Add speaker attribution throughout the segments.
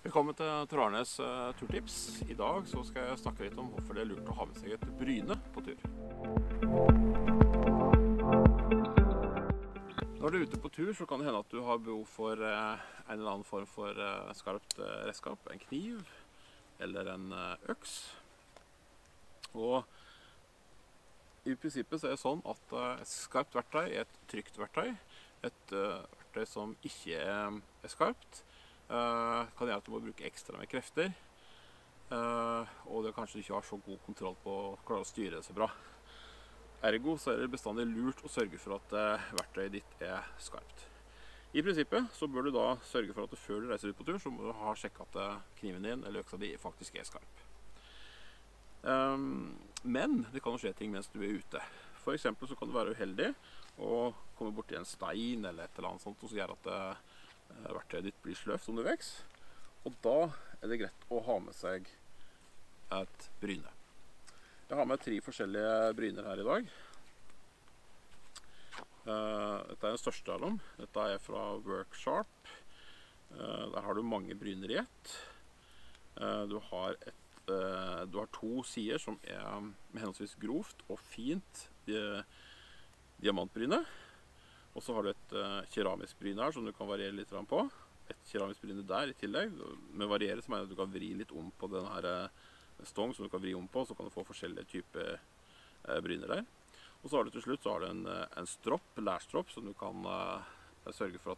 Speaker 1: Velkommen til Trarnes turtips. I dag så skal jeg snakke litt om hvorfor det er lurt å ha med seg et bryne på tur. Når du er ute på tur så kan det hende at du har behov for en eller annen form for skarpt redskap, en kniv eller en øks. Og i prinsippet så er det sånn at et skarpt verktøy er et trygt verktøy. Et verktøy som ikke er skarpt, kan gjøre at du må bruke ekstra med krefter, og det kanskje ikke har så god kontroll på å klare å styre det så bra. Ergo så er det bestandig lurt å sørge for at verktøyet ditt er skarpt. I prinsippet så bør du da sørge for at før du reiser ut på tur, så må du ha sjekket at kniven din eller øksa di faktisk er skarp. Men det kan jo skje ting mens du er ute. For eksempel så kan du være uheldig og komme bort til en stein eller et eller annet sånt, som gjør at verktøyet ditt blir sløvt underveis. Og da er det greit å ha med seg et bryne. Jeg har med 3 forskjellige bryner her i dag. Dette er den største av dem. Dette er fra Worksharp. Der har du mange bryner i ett. Du har 2 sider som er med henholdsvis grovt og fint diamantbryne. Og så har du et keramisk bryne her som du kan variere litt på. Et keramisk bryne der i tillegg. Med variere så mener jeg at du kan vri litt om på denne her stong som du kan vri om på, så kan du få forskjellige typer bryner der. Og så har du til slutt så har du en stropp, lærstropp, som du kan sørge for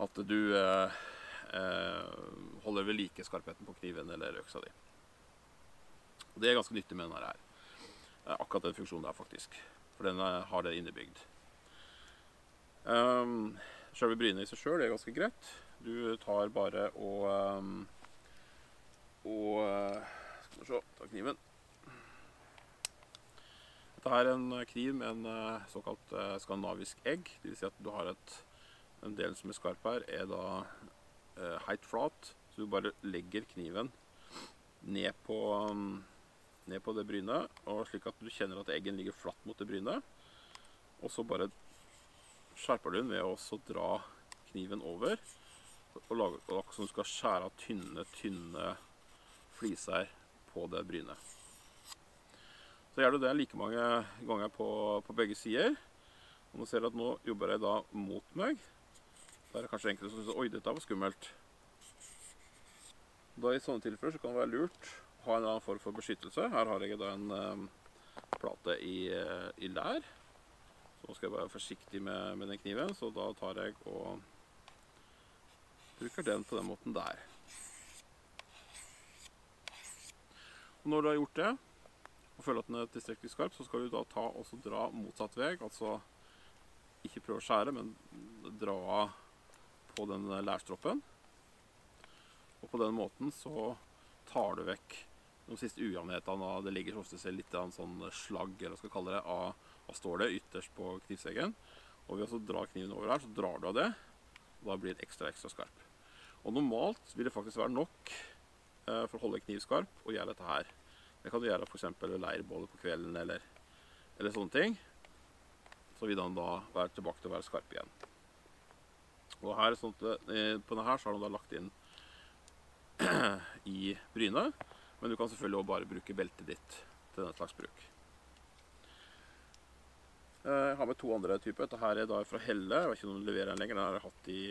Speaker 1: at du holder ved like skarpheten på kniven eller øksa di. Og det er ganske nyttig med denne her. Akkurat den funksjonen der faktisk. For den har det innebygd. Selve brynet i seg selv er ganske greit. Du tar bare skal vi se, ta kniven. Dette her er en kniv med en såkalt skandinavisk egg. Det vil si at du har en del som er skarp her, er da helt flat. Så du bare legger kniven ned på det brynet, og slik at du kjenner at eggen ligger flatt mot det brynet. Og så bare skjerper du den ved å dra kniven over og lage akkurat som du skal skjære av tynne fliser på det brynet. Så gjør du det like mange ganger på begge sider. Og nå ser du at nå jobber jeg da mot meg. Da er det kanskje enkelte som synes oi, dette var skummelt. Da i sånne tilfeller så kan det være lurt å ha en eller annen form for beskyttelse. Her har jeg da en plate i lær. Så nå skal jeg være forsiktig med den kniven, så da tar jeg og bruker den på den måten der. Og når du har gjort det, og føler at den er tilstrekkelig skarp, så skal du da ta og dra motsatt vei, altså ikke prøve å skjære, men dra på den lærstroppen. Og på den måten så tar du vekk de siste ujevnhetene. Det ligger ofte litt sånn slagg, eller hva skal jeg kalle det, av stålet ytterst på knivseggen. Og ved å dra kniven over her, så drar du av det, og da blir det ekstra skarp. Og normalt vil det faktisk være nok for å holde kniv skarp og gjøre dette her. Det kan du gjøre for eksempel leirbålet på kvelden eller sånne ting. Så vil den da være tilbake til å være skarp igjen. Og her, sånn at, på denne her så har du da lagt inn i brynet, men du kan selvfølgelig også bare bruke beltet ditt til denne slags bruk. Jeg har med 2 andre typer. Dette her er da fra Helle. Jeg vet ikke om den leverer den lenger. Den har jeg hatt i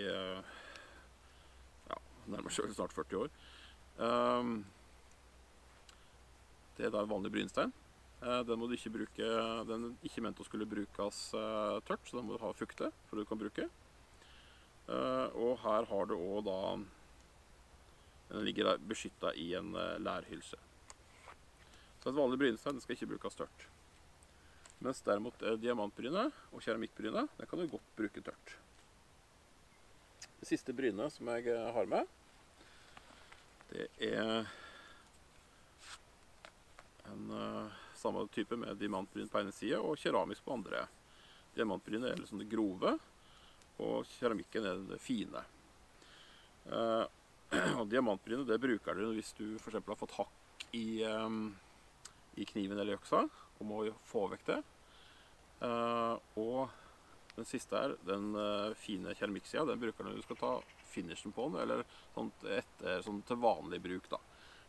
Speaker 1: nærmere selv snart 40 år. Det er da en vanlig brynstein. Den må du ikke bruke. Den er ikke ment å skulle brukes tørt, så den må du ha fukte for du kan bruke. Og her har du også da den ligger beskyttet i en lærhylse. Så et vanlig brynstein skal ikke brukes tørt. Mens derimot diamantbryne og keramikkbryne, det kan du godt bruke tørt. Det siste brynet som jeg har med, det er en samme type med diamantbryne på ene side og keramisk på andre. Diamantbryne er liksom det grove, og keramikken er det fine. Og diamantbryne det bruker du hvis du for eksempel har fått hakk i kniven eller øksa, og må få vekk det. Og den siste her, den fine keramikksida, den bruker du når du skal ta finishen på den, eller sånn til vanlig bruk da.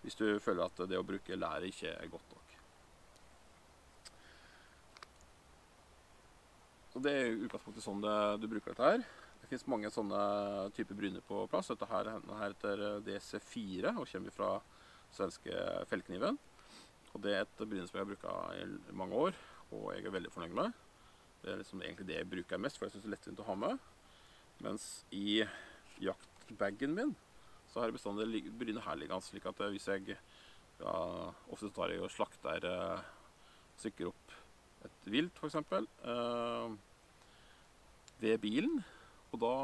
Speaker 1: Hvis du føler at det å bruke læret ikke er godt nok. Så det er i utgangspunktet sånn du bruker dette her. Det finnes mange sånne typer bryner på plass. Dette her heter DC4 og kommer fra svenske Fellkniven. Og det er et bryne som jeg har brukt i mange år, og jeg er veldig fornøyd med. Det er liksom egentlig det jeg bruker mest, for jeg synes det er lettvint å ha med. Mens i jaktbagen min, så har jeg bestandig bryne her liggende, slik at hvis jeg, ofte tar jeg og slakter, stykker opp et vilt for eksempel, ved bilen, og da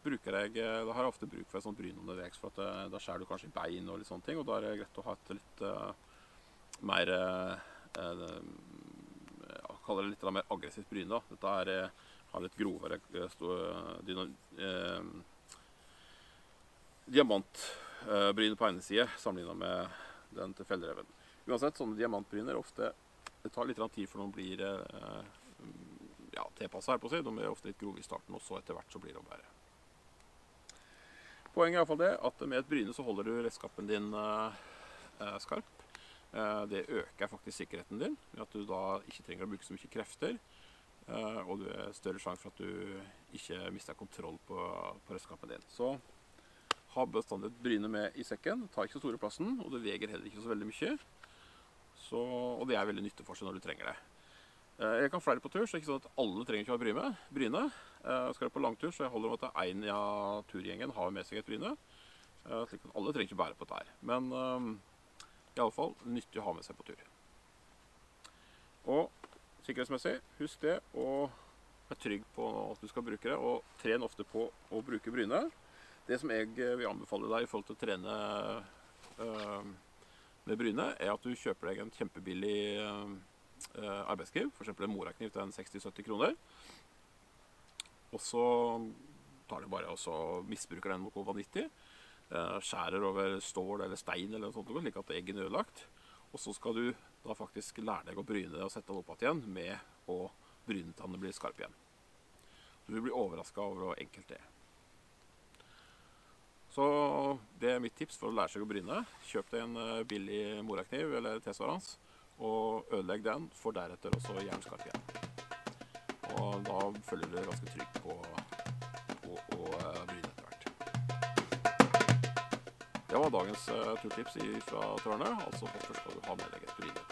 Speaker 1: har jeg ofte bruk for et sånt bryn underveis, for at da skjærer du kanskje i bein og litt sånne ting, og da er det greit å ha et litt mer, jeg kaller det litt mer aggressivt bryn da. Dette har litt grovere diamantbryn på ene side, sammenlignet med den til Fjellreven. Uansett, sånne diamantbryner ofte, det tar litt tid for noen blir tilpasset her på seg. De er ofte litt grove i starten, og så etter hvert så blir det bedre. Poenget er i hvert fall det, at med et bryne så holder du redskapen din skarp. Det øker faktisk sikkerheten din, ved at du da ikke trenger å bruke så mye krefter, og du er større sjanse for at du ikke mister kontroll på redskapen din. Så ha bestandig et bryne med i sekken, ta ikke så store plassen, og det veger heller ikke så veldig mye. Og det er veldig nyttig for seg når du trenger det. Jeg kan flere på tur, så det er ikke sånn at alle trenger ikke å ha bryne. Skal jeg på langtur, så jeg holder om at en av turgjengen har med seg et bryne. Slik at alle trenger ikke bære på dette her. Men i alle fall nyttig å ha med seg på tur. Og sikkerhetsmessig, husk det, og vær trygg på at du skal bruke det, og tren ofte på å bruke bryne. Det som jeg vil anbefale deg i forhold til å trene med bryne, er at du kjøper deg en kjempebillig arbeidskniv, for eksempel en morakniv til 60-70 kroner. Og så tar du bare og så misbruker den mot vanvittig, skjærer over stål eller stein eller noe sånt, slik at eggen er ødelagt. Og så skal du da faktisk lære deg å bryne det og sette den opp igjen med å bryne til den blir skarp igjen. Du vil bli overrasket over hvor enkelt det er. Så det er mitt tips for å lære seg å bryne. Kjøp deg en billig morakniv eller tilsvarende, og ødelegg den, for deretter også jernskarp igjen. Og da føler du deg ganske trygg på å bryne etter hvert. Det var dagens turtips fra Tørne. Altså først skal du ha med deg et bryne.